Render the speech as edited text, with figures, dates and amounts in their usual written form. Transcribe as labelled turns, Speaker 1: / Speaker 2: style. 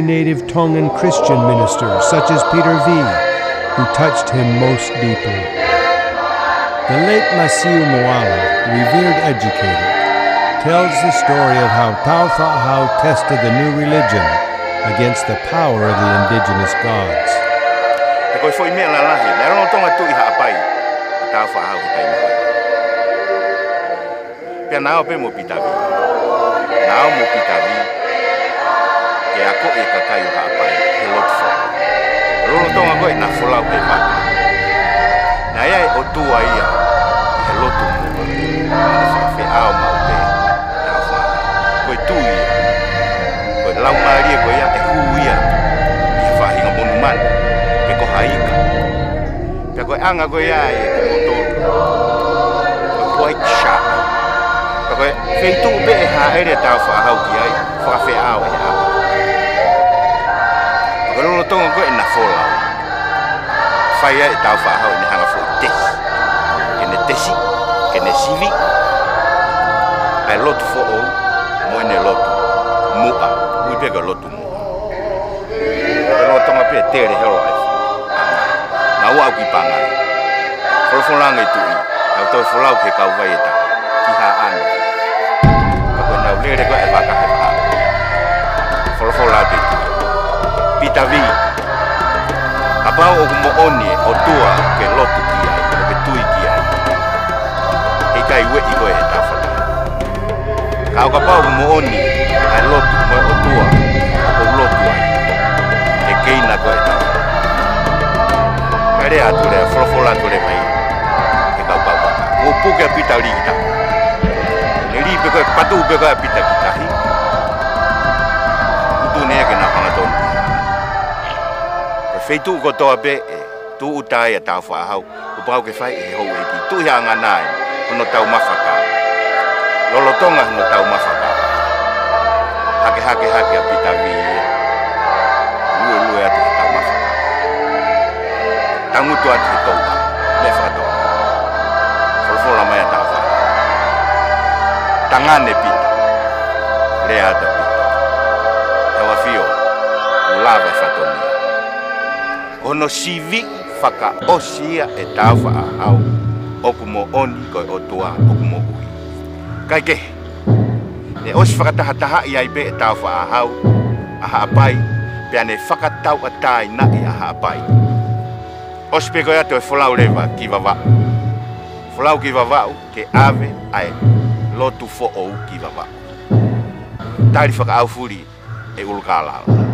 Speaker 1: native Tongan Christian minister such as Peter V, who touched him most deeply. The late Masiu Moala, revered educator, tells the story of how Taufa'ahau tested the new religion against the power of the indigenous gods.
Speaker 2: Ke ako e kakayo haapai he lot fo. Rolo tonga koe na folau pe paka. Na ia e o tua ia he lotu mua. Na whawhi ao mau pe tau wha. Koe tu ia. Koe lau maaria koe ia e hu ia. Ia whahinga monu man. Pe ko haika. Pe koe anga koe ia e ko motoru. Koe white shark. Pe koe feitu be e haere tau wha hau ki ai. Whawhi ao e hau. Kalau lo tong koe na fola, faya e tau whaahau ni hanga fo tesi, kene tesi, kene sivi, ai lotu fo o, mo ene lotu mua, ui pega lotu mua. Kalau tong ape tere hero ai, na ua ki pangai, folang itu i, au toi folau ke kau vai eta, ki ha ane, kako na ulere koe e waka he wha, fola te tu. Peter V. Kapau o mo oni o tua ke lotu ki ai, ke tui ki ai. E kai we i koe e tawhata. Kau kapau o mo oni ai lotu mo o tua o lotu ai. E keina koe e tawhata. Kare atu rea, folofola atu rea mai. E kau kau waka. Mo puke a Peter li kita. Ne li pe koe patu pe koe a Peter ki tahi. Kutu nea ke na whangatonu. Feitu ko toa pe e tu utai a tau whaahau o pau ke whai e hou e ki tu hea ngā nai hono tau mawhaka lolotonga hono tau mawhaka hake hake hake a Peter V lue lue atu he tau mawhaka tangutu atu he touka me whakatoa wholwhola mai a tau whaahau tangane Peter rea ata Peter hewa whio ulawa whatonia ono sivi whaka osia e tau whaahau oku mo oni koe o tua oku mo ui. Kai ke, ne osi whakatahataha i ai pe e tau whaahau a haapai pia ne whakatau a tai na i a haapai. Osi pe koe ato e wholau rewa ki wawau. Wholau ki wawau ke ave ai lotu fo ou ki wawau. Tari whakaau furi e ulkalala.